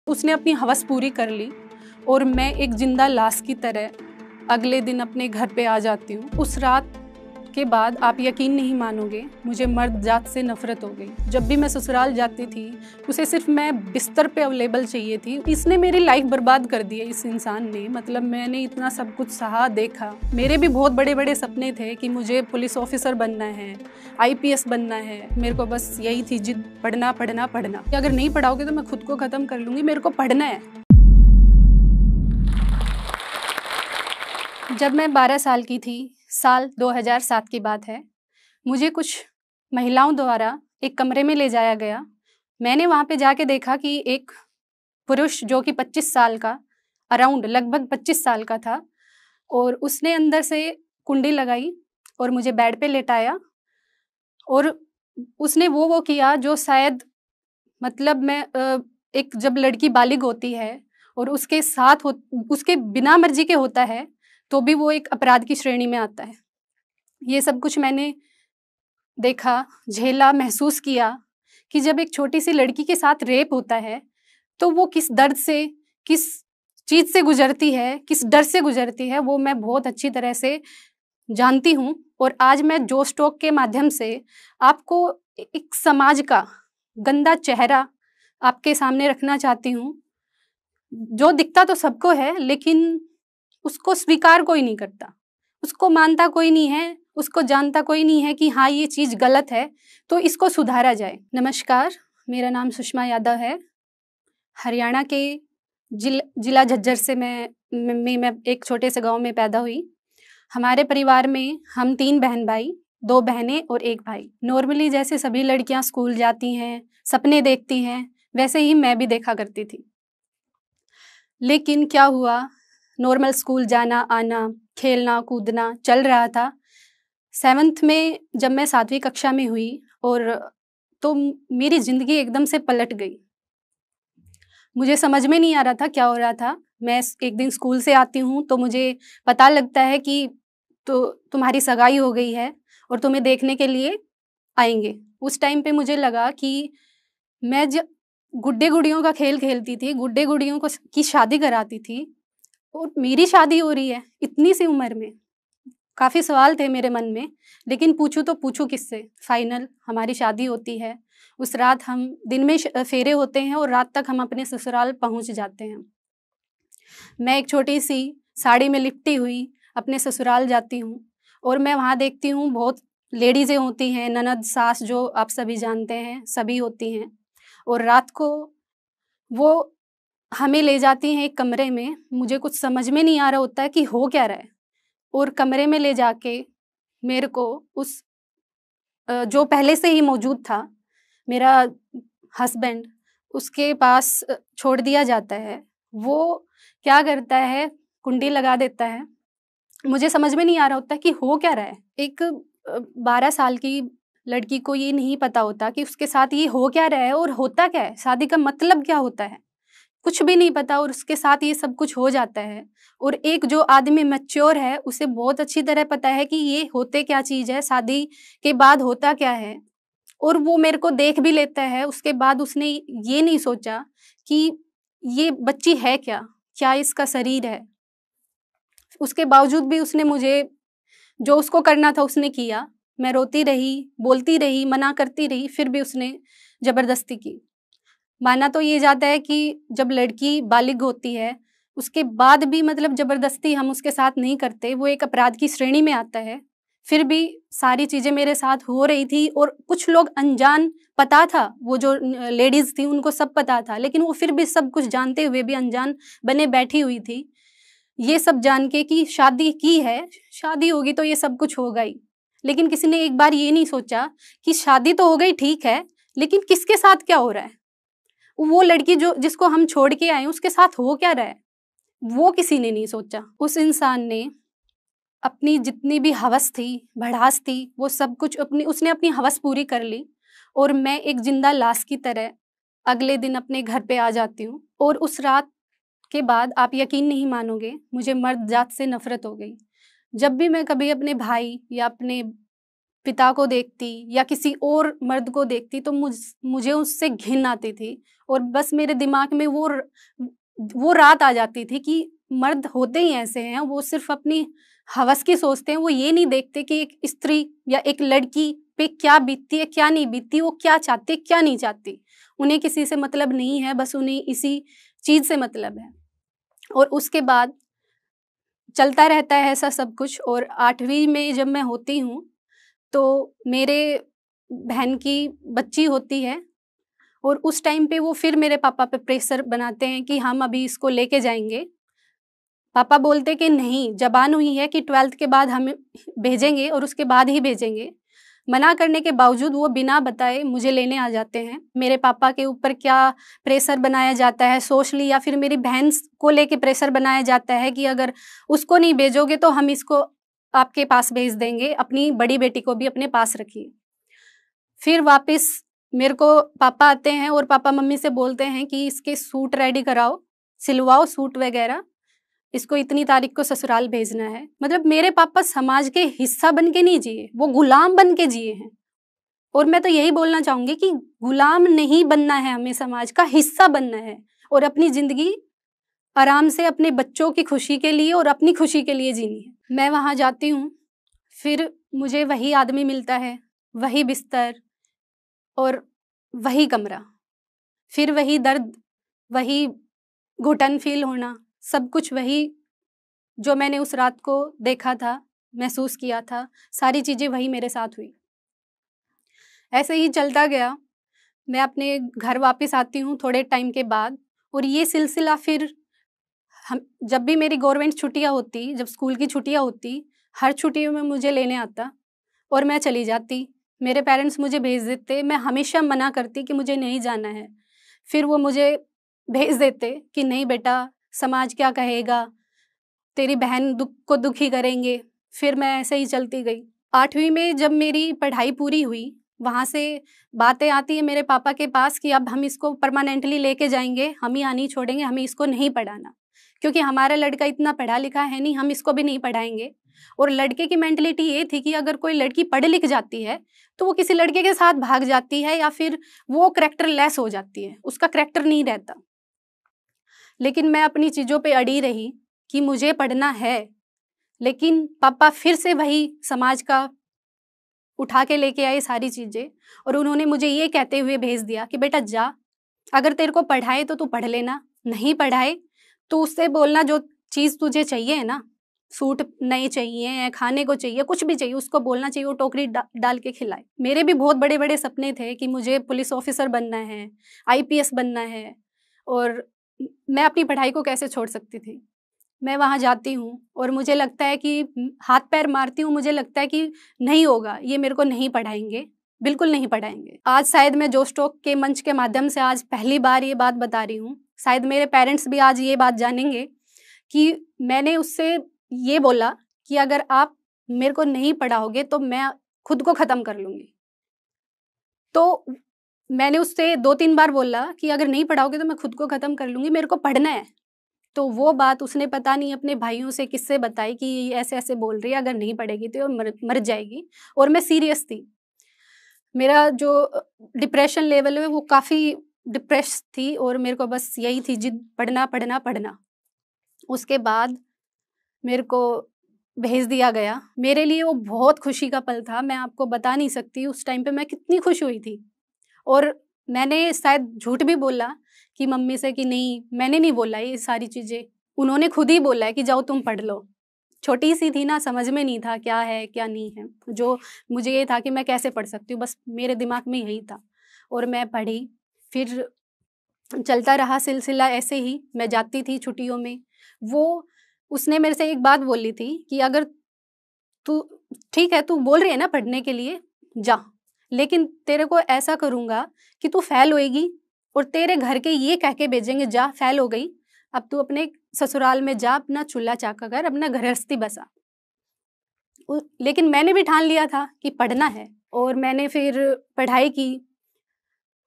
उसने अपनी हवस पूरी कर ली और मैं एक जिंदा लाश की तरह अगले दिन अपने घर पे आ जाती हूँ। उस रात के बाद आप यकीन नहीं मानोगे, मुझे मर्द जात से नफरत हो गई। जब भी मैं ससुराल जाती थी उसे सिर्फ मैं बिस्तर पे अवेलेबल चाहिए थी। इसने मेरी लाइफ बर्बाद कर दी है इस इंसान ने। मतलब मैंने इतना सब कुछ सहा देखा। मेरे भी बहुत बड़े बड़े सपने थे कि मुझे पुलिस ऑफिसर बनना है, IPS बनना है। मेरे को बस यही थी जिद, पढ़ना पढ़ना पढ़ना। अगर नहीं पढ़ाओगे तो मैं खुद को ख़त्म कर लूँगी, मेरे को पढ़ना है। जब मैं 12 साल की थी, साल 2007 की बात है, मुझे कुछ महिलाओं द्वारा एक कमरे में ले जाया गया। मैंने वहाँ पे जाके देखा कि एक पुरुष जो कि 25 साल का, अराउंड लगभग 25 साल का था, और उसने अंदर से कुंडी लगाई और मुझे बेड पे लेटाया और उसने वो किया जो शायद, मतलब मैं एक जब लड़की बालिग होती है और उसके साथ उसके बिना मर्जी के होता है तो भी वो एक अपराध की श्रेणी में आता है। ये सब कुछ मैंने देखा, झेला, महसूस किया कि जब एक छोटी सी लड़की के साथ रेप होता है तो वो किस दर्द से, किस चीज़ से गुजरती है, किस डर से गुजरती है, वो मैं बहुत अच्छी तरह से जानती हूँ। और आज मैं जोश टॉक के माध्यम से आपको एक समाज का गंदा चेहरा आपके सामने रखना चाहती हूँ, जो दिखता तो सबको है लेकिन उसको स्वीकार कोई नहीं करता, उसको मानता कोई नहीं है, उसको जानता कोई नहीं है कि हाँ ये चीज़ गलत है, तो इसको सुधारा जाए। नमस्कार, मेरा नाम सुषमा यादव है। हरियाणा के जिला झज्जर से मैं एक छोटे से गांव में पैदा हुई। हमारे परिवार में हम 3 बहन भाई, 2 बहनें और 1 भाई। नॉर्मली जैसे सभी लड़कियां स्कूल जाती हैं, सपने देखती हैं, वैसे ही मैं भी देखा करती थी। लेकिन क्या हुआ, नॉर्मल स्कूल जाना आना, खेलना कूदना चल रहा था। 7th में जब मैं 7वीं कक्षा में हुई और तो मेरी ज़िंदगी एकदम से पलट गई। मुझे समझ में नहीं आ रहा था क्या हो रहा था। मैं एक दिन स्कूल से आती हूँ तो मुझे पता लगता है कि तो तुम्हारी सगाई हो गई है और तुम्हें देखने के लिए आएंगे। उस टाइम पे मुझे लगा कि मैं जब गुड्डे गुड़ियों का खेल खेलती थी, गुड्डे गुड़ियों को की शादी कराती थी और मेरी शादी हो रही है इतनी सी उम्र में। काफ़ी सवाल थे मेरे मन में, लेकिन पूछूं तो पूछूं किससे। फाइनल हमारी शादी होती है। उस रात हम दिन में फेरे होते हैं और रात तक हम अपने ससुराल पहुंच जाते हैं। मैं एक छोटी सी साड़ी में लिपटी हुई अपने ससुराल जाती हूँ और मैं वहाँ देखती हूँ बहुत लेडीज़ें होती हैं, ननद सास जो आप सभी जानते हैं, सभी होती हैं। और रात को वो हमें ले जाती हैं एक कमरे में। मुझे कुछ समझ में नहीं आ रहा होता है कि हो क्या रहा है। और कमरे में ले जाके मेरे को उस जो पहले से ही मौजूद था, मेरा हस्बैंड, उसके पास छोड़ दिया जाता है। वो क्या करता है, कुंडी लगा देता है। मुझे समझ में नहीं आ रहा होता कि हो क्या रहा है। एक 12 साल की लड़की को ये नहीं पता होता कि उसके साथ ये हो क्या रहा है और होता क्या है, शादी का मतलब क्या होता है, कुछ भी नहीं पता और उसके साथ ये सब कुछ हो जाता है। और एक जो आदमी मैच्योर है उसे बहुत अच्छी तरह पता है कि ये होते क्या चीज़ है, शादी के बाद होता क्या है। और वो मेरे को देख भी लेता है। उसके बाद उसने ये नहीं सोचा कि ये बच्ची है क्या, क्या इसका शरीर है। उसके बावजूद भी उसने मुझे, जो उसको करना था उसने किया। मैं रोती रही, बोलती रही, मना करती रही, फिर भी उसने ज़बरदस्ती की। माना तो ये जाता है कि जब लड़की बालिग होती है उसके बाद भी मतलब ज़बरदस्ती हम उसके साथ नहीं करते, वो एक अपराध की श्रेणी में आता है। फिर भी सारी चीज़ें मेरे साथ हो रही थी और कुछ लोग अनजान, पता था, वो जो लेडीज़ थी उनको सब पता था, लेकिन वो फिर भी सब कुछ जानते हुए भी अनजान बने बैठी हुई थी। ये सब जान के कि शादी की है, शादी होगी तो ये सब कुछ होगा ही। लेकिन किसी ने एक बार ये नहीं सोचा कि शादी तो हो गई ठीक है, लेकिन किसके साथ क्या हो रहा है, वो लड़की जो जिसको हम छोड़ के आए उसके साथ हो क्या रहा है, वो किसी ने नहीं सोचा। उस इंसान ने अपनी जितनी भी हवस थी, भड़ास थी, वो सब कुछ उसने अपनी हवस पूरी कर ली और मैं एक जिंदा लाश की तरह अगले दिन अपने घर पे आ जाती हूँ। और उस रात के बाद आप यकीन नहीं मानोगे, मुझे मर्द जात से नफरत हो गई। जब भी मैं कभी अपने भाई या अपने पिता को देखती या किसी और मर्द को देखती तो मुझे उससे घिन आती थी। और बस मेरे दिमाग में वो रात आ जाती थी कि मर्द होते ही ऐसे हैं, वो सिर्फ अपनी हवस की सोचते हैं, वो ये नहीं देखते कि एक स्त्री या एक लड़की पे क्या बीतती है, क्या नहीं बीतती, वो क्या चाहती है, क्या नहीं चाहती। उन्हें किसी से मतलब नहीं है, बस उन्हें इसी चीज़ से मतलब है। और उसके बाद चलता रहता है ऐसा सब कुछ। और 8वीं में जब मैं होती हूँ तो मेरे बहन की बच्ची होती है, और उस टाइम पे वो फिर मेरे पापा पे प्रेशर बनाते हैं कि हम अभी इसको लेके जाएंगे। पापा बोलते कि नहीं, ज़बान हुई है कि 12th के बाद हम भेजेंगे और उसके बाद ही भेजेंगे। मना करने के बावजूद वो बिना बताए मुझे लेने आ जाते हैं। मेरे पापा के ऊपर क्या प्रेशर बनाया जाता है सोशली, या फिर मेरी बहन को लेके प्रेशर बनाया जाता है कि अगर उसको नहीं भेजोगे तो हम इसको आपके पास भेज देंगे, अपनी बड़ी बेटी को भी अपने पास रखिए। फिर वापस मेरे को पापा आते हैं और पापा मम्मी से बोलते हैं कि इसके सूट रेडी कराओ, सिलवाओ सूट वगैरह, इसको इतनी तारीख को ससुराल भेजना है। मतलब मेरे पापा समाज के हिस्सा बन के नहीं जिए, वो गुलाम बन के जिए हैं। और मैं तो यही बोलना चाहूंगी कि गुलाम नहीं बनना है, हमें समाज का हिस्सा बनना है और अपनी जिंदगी आराम से अपने बच्चों की खुशी के लिए और अपनी खुशी के लिए जीनी है। मैं वहाँ जाती हूँ, फिर मुझे वही आदमी मिलता है, वही बिस्तर और वही कमरा, फिर वही दर्द, वही घुटन फील होना, सब कुछ वही जो मैंने उस रात को देखा था, महसूस किया था, सारी चीज़ें वही मेरे साथ हुई। ऐसे ही चलता गया। मैं अपने घर वापस आती हूँ थोड़े टाइम के बाद, और ये सिलसिला फिर हम जब भी मेरी गवर्नमेंट छुट्टियाँ होती, जब स्कूल की छुट्टियाँ होती, हर छुट्टियों में मुझे लेने आता और मैं चली जाती। मेरे पेरेंट्स मुझे भेज देते, मैं हमेशा मना करती कि मुझे नहीं जाना है। फिर वो मुझे भेज देते कि नहीं बेटा, समाज क्या कहेगा, तेरी बहन दुख को दुखी करेंगे। फिर मैं ऐसे ही चलती गई। 8वीं में जब मेरी पढ़ाई पूरी हुई, वहाँ से बातें आती है मेरे पापा के पास कि अब हम इसको परमानेंटली लेके जाएंगे, हम यहाँ नहीं छोड़ेंगे, हमें इसको नहीं पढ़ाना, क्योंकि हमारा लड़का इतना पढ़ा लिखा है नहीं, हम इसको भी नहीं पढ़ाएंगे। और लड़के की मेंटलिटी ये थी कि अगर कोई लड़की पढ़ लिख जाती है तो वो किसी लड़के के साथ भाग जाती है, या फिर वो करैक्टर लेस हो जाती है, उसका करैक्टर नहीं रहता। लेकिन मैं अपनी चीज़ों पे अड़ी रही कि मुझे पढ़ना है। लेकिन पापा फिर से वही समाज का उठा के लेके आए सारी चीज़ें, और उन्होंने मुझे ये कहते हुए भेज दिया कि बेटा जा, अगर तेरे को पढ़ाए तो तू पढ़ लेना, नहीं पढ़ाए तो उससे बोलना जो चीज़ तुझे चाहिए है ना, सूट नए चाहिए, खाने को चाहिए, कुछ भी चाहिए, उसको बोलना चाहिए, वो टोकरी डाल के खिलाए। मेरे भी बहुत बड़े बड़े सपने थे कि मुझे पुलिस ऑफिसर बनना है, IPS बनना है, और मैं अपनी पढ़ाई को कैसे छोड़ सकती थी। मैं वहाँ जाती हूँ और मुझे लगता है कि हाथ पैर मारती हूँ, मुझे लगता है कि नहीं होगा, ये मेरे को नहीं पढ़ाएंगे, बिल्कुल नहीं पढ़ाएंगे। आज शायद मैं जोश टॉक के मंच के माध्यम से आज पहली बार ये बात बता रही हूँ, शायद मेरे पेरेंट्स भी आज ये बात जानेंगे कि मैंने उससे ये बोला कि अगर आप मेरे को नहीं पढ़ाओगे तो मैं खुद को ख़त्म कर लूँगी। तो मैंने उससे 2-3 बार बोला कि अगर नहीं पढ़ाओगे तो मैं खुद को ख़त्म कर लूँगी, मेरे को पढ़ना है। तो वो बात उसने पता नहीं अपने भाइयों से किससे बताई कि ये ऐसे-ऐसे बोल रही है, अगर नहीं पढ़ेगी तो मर जाएगी। और मैं सीरियस थी। मेरा जो डिप्रेशन लेवल है वो काफ़ी डिप्रेस थी, और मेरे को बस यही थी जिद, पढ़ना, पढ़ना, पढ़ना। उसके बाद मेरे को भेज दिया गया। मेरे लिए वो बहुत खुशी का पल था, मैं आपको बता नहीं सकती उस टाइम पे मैं कितनी खुश हुई थी। और मैंने शायद झूठ भी बोला कि मम्मी से कि नहीं, मैंने नहीं बोला ये सारी चीज़ें, उन्होंने खुद ही बोला है कि जाओ तुम पढ़ लो। छोटी सी थी ना, समझ में नहीं था क्या है क्या नहीं है, जो मुझे ये था कि मैं कैसे पढ़ सकती हूँ, बस मेरे दिमाग में यही था। और मैं पढ़ी, फिर चलता रहा सिलसिला ऐसे ही। मैं जाती थी छुट्टियों में। वो उसने मेरे से एक बात बोली थी कि अगर तू, ठीक है तू बोल रही है ना पढ़ने के लिए, जा, लेकिन तेरे को ऐसा करूँगा कि तू फेल होएगी और तेरे घर के ये कह के भेजेंगे जा फेल हो गई, अब तू अपने ससुराल में जा, अपना चूल्हा चाका कर, अपना गृहस्थी बसा। लेकिन मैंने भी ठान लिया था कि पढ़ना है, और मैंने फिर पढ़ाई की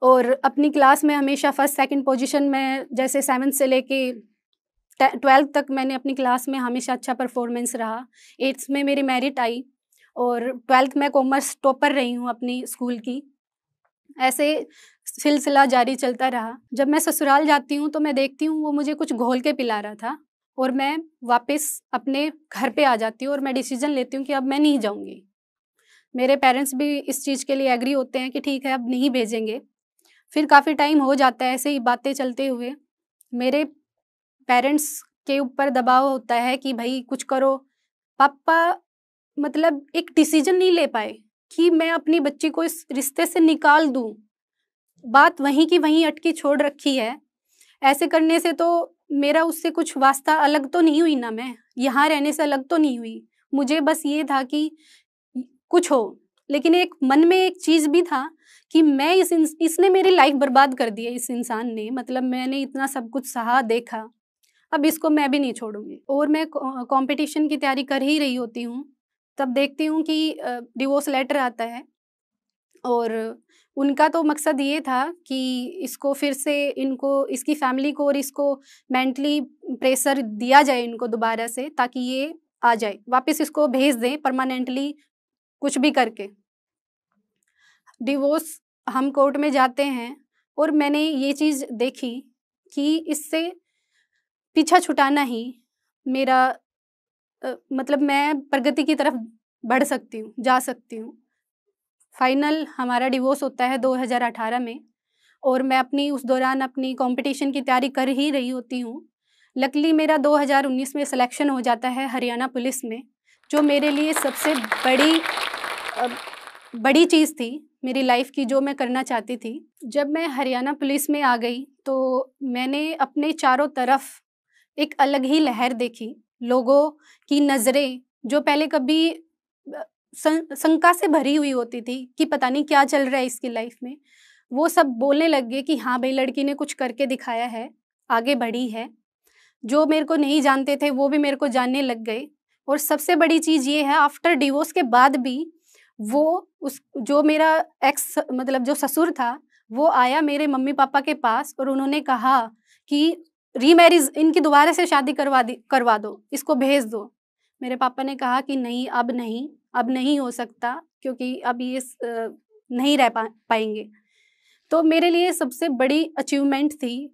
और अपनी क्लास में हमेशा फर्स्ट सेकंड पोजीशन में, जैसे 7th से लेके 12th तक मैंने अपनी क्लास में हमेशा अच्छा परफॉर्मेंस रहा। 8th में मेरी मेरिट आई और 12th में कॉमर्स टॉपर रही हूँ अपनी स्कूल की। ऐसे सिलसिला जारी चलता रहा। जब मैं ससुराल जाती हूँ तो मैं देखती हूँ वो मुझे कुछ घोल के पिला रहा था और मैं वापस अपने घर पे आ जाती हूँ और मैं डिसीजन लेती हूँ कि अब मैं नहीं जाऊँगी। मेरे पेरेंट्स भी इस चीज़ के लिए एग्री होते हैं कि ठीक है अब नहीं भेजेंगे। फिर काफ़ी टाइम हो जाता है ऐसे ही बातें चलते हुए। मेरे पेरेंट्स के ऊपर दबाव होता है कि भाई कुछ करो। पापा मतलब एक डिसीजन नहीं ले पाए कि मैं अपनी बच्ची को इस रिश्ते से निकाल दूँ। बात वहीं की वहीं अटकी छोड़ रखी है। ऐसे करने से तो मेरा उससे कुछ वास्ता अलग तो नहीं हुई ना, मैं यहाँ रहने से अलग तो नहीं हुई। मुझे बस ये था कि कुछ हो, लेकिन एक मन में एक चीज़ भी था कि मैं इसने मेरी लाइफ बर्बाद कर दी है इस इंसान ने। मतलब मैंने इतना सब कुछ सहा देखा, अब इसको मैं भी नहीं छोड़ूंगी। और मैं कंपटीशन की तैयारी कर ही रही होती हूँ, तब देखती हूँ कि डिवोर्स लेटर आता है और उनका तो मकसद ये था कि इसको फिर से इनको इसकी फैमिली को और इसको मेंटली प्रेशर दिया जाए इनको दोबारा से, ताकि ये आ जाए वापस, इसको भेज दें परमानेंटली कुछ भी करके। डिवोर्स हम कोर्ट में जाते हैं और मैंने ये चीज़ देखी कि इससे पीछा छुटाना ही मेरा मतलब मैं प्रगति की तरफ बढ़ सकती हूँ, जा सकती हूँ। फाइनल हमारा डिवोर्स होता है 2018 में और मैं अपनी उस दौरान अपनी कंपटीशन की तैयारी कर ही रही होती हूँ। लकीली मेरा 2019 में सिलेक्शन हो जाता है हरियाणा पुलिस में, जो मेरे लिए सबसे बड़ी चीज़ थी मेरी लाइफ की, जो मैं करना चाहती थी। जब मैं हरियाणा पुलिस में आ गई तो मैंने अपने चारों तरफ एक अलग ही लहर देखी। लोगों की नज़रें जो पहले कभी शंका से भरी हुई होती थी कि पता नहीं क्या चल रहा है इसकी लाइफ में, वो सब बोलने लग गए कि हाँ भाई लड़की ने कुछ करके दिखाया है, आगे बढ़ी है। जो मेरे को नहीं जानते थे वो भी मेरे को जानने लग गए। और सबसे बड़ी चीज़ ये है, आफ्टर डिवोर्स के बाद भी वो उस जो मेरा एक्स मतलब जो ससुर था, वो आया मेरे मम्मी पापा के पास और उन्होंने कहा कि रीमैरिज, इनकी दोबारा से शादी करवा दो, इसको भेज दो। मेरे पापा ने कहा कि नहीं, अब नहीं हो सकता, क्योंकि अब ये नहीं रह पाएंगे। तो मेरे लिए सबसे बड़ी अचीवमेंट थी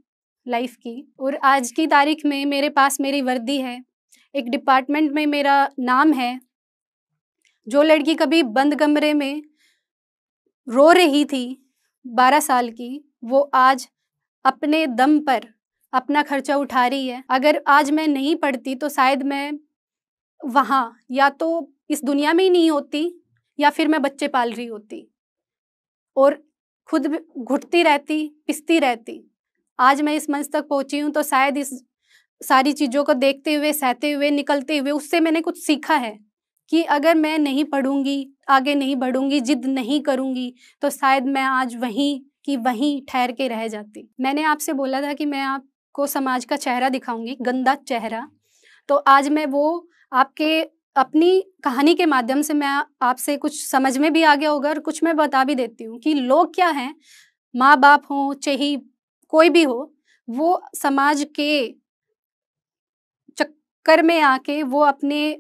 लाइफ की। और आज की तारीख में मेरे पास मेरी वर्दी है, एक डिपार्टमेंट में मेरा नाम है। जो लड़की कभी बंद कमरे में रो रही थी 12 साल की, वो आज अपने दम पर अपना खर्चा उठा रही है। अगर आज मैं नहीं पढ़ती तो शायद मैं वहाँ या तो इस दुनिया में ही नहीं होती, या फिर मैं बच्चे पाल रही होती और खुद घुटती रहती, पिसती रहती। आज मैं इस मंच तक पहुँची हूँ तो शायद इस सारी चीज़ों को देखते हुए, सहते हुए, निकलते हुए उससे मैंने कुछ सीखा है कि अगर मैं नहीं पढ़ूंगी, आगे नहीं बढ़ूंगी, जिद नहीं करूंगी, तो शायद मैं आज वहीं की वहीं ठहर के रह जाती। मैंने आपसे बोला था कि मैं आपको समाज का चेहरा दिखाऊंगी, गंदा चेहरा। तो आज मैं वो आपके अपनी कहानी के माध्यम से मैं आपसे कुछ समझ में भी आ गया होगा और कुछ मैं बता भी देती हूँ कि लोग क्या हैं, माँ बाप हों चाहे कोई भी हो, वो समाज के चक्कर में आके वो अपने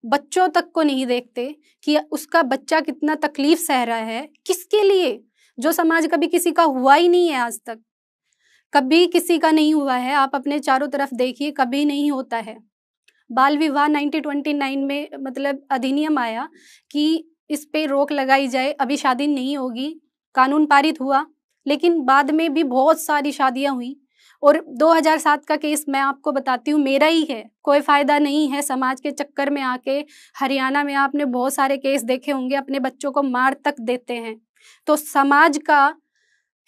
बच्चों तक को नहीं देखते कि उसका बच्चा कितना तकलीफ सह रहा है, किसके लिए, जो समाज कभी किसी का हुआ ही नहीं है, आज तक कभी किसी का नहीं हुआ है। आप अपने चारों तरफ देखिए, कभी नहीं होता है। बाल विवाह 1929 में मतलब अधिनियम आया कि इस पे रोक लगाई जाए, अभी शादी नहीं होगी, कानून पारित हुआ, लेकिन बाद में भी बहुत सारी शादियां हुई। और 2007 का केस मैं आपको बताती हूँ, मेरा ही है। कोई फ़ायदा नहीं है समाज के चक्कर में आके। हरियाणा में आपने बहुत सारे केस देखे होंगे, अपने बच्चों को मार तक देते हैं। तो समाज का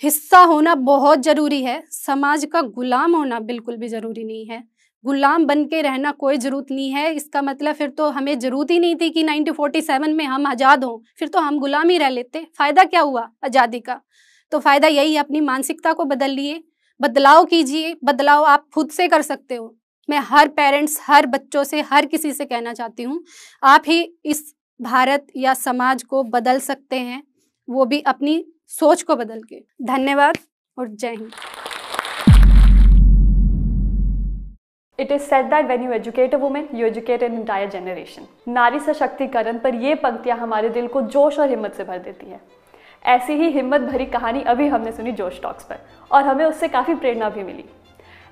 हिस्सा होना बहुत ज़रूरी है, समाज का गुलाम होना बिल्कुल भी ज़रूरी नहीं है। गुलाम बन के रहना कोई ज़रूरत नहीं है। इसका मतलब फिर तो हमें ज़रूरत ही नहीं थी कि 1947 में हम आज़ाद हों, फिर तो हम गुलाम ही रह लेते। फ़ायदा क्या हुआ आज़ादी का? तो फ़ायदा यही है, अपनी मानसिकता को बदलिए, बदलाव कीजिए। बदलाव आप खुद से कर सकते हो। मैं हर पेरेंट्स, हर बच्चों से, हर किसी से कहना चाहती हूँ, आप ही इस भारत या समाज को बदल सकते हैं, वो भी अपनी सोच को बदल के। धन्यवाद और जय Hind. It is said that when you educate a woman, you educate an entire generation. नारी सशक्तिकरण पर ये पंक्तियाँ हमारे दिल को जोश और हिम्मत से भर देती हैं। ऐसी ही हिम्मत भरी कहानी अभी हमने सुनी जोश टॉक्स पर और हमें उससे काफ़ी प्रेरणा भी मिली।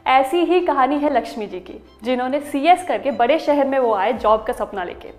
ऐसी ही कहानी है लक्ष्मी जी की, जिन्होंने CS करके बड़े शहर में वो आए जॉब का सपना लेके,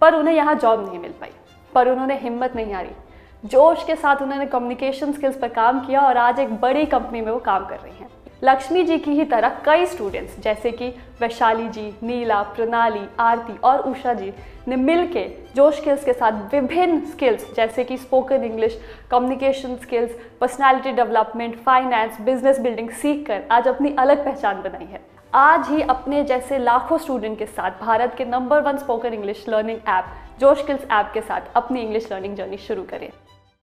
पर उन्हें यहाँ जॉब नहीं मिल पाई। पर उन्होंने हिम्मत नहीं हारी, जोश के साथ उन्होंने कम्युनिकेशन स्किल्स पर काम किया और आज एक बड़ी कंपनी में वो काम कर रही हैं। लक्ष्मी जी की ही तरह कई स्टूडेंट्स जैसे कि वैशाली जी, नीला, प्रणाली, आरती और उषा जी ने मिलके जोश स्किल्स के साथ विभिन्न स्किल्स जैसे कि spoken English, communication skills, personality development, finance, business building सीखकर आज अपनी अलग पहचान बनाई है। आज ही अपने जैसे लाखों स्टूडेंट के साथ भारत के number 1 spoken English learning app जोश स्किल्स ऐप के साथ अपनी इंग्लिश लर्निंग जर्नी शुरू करें।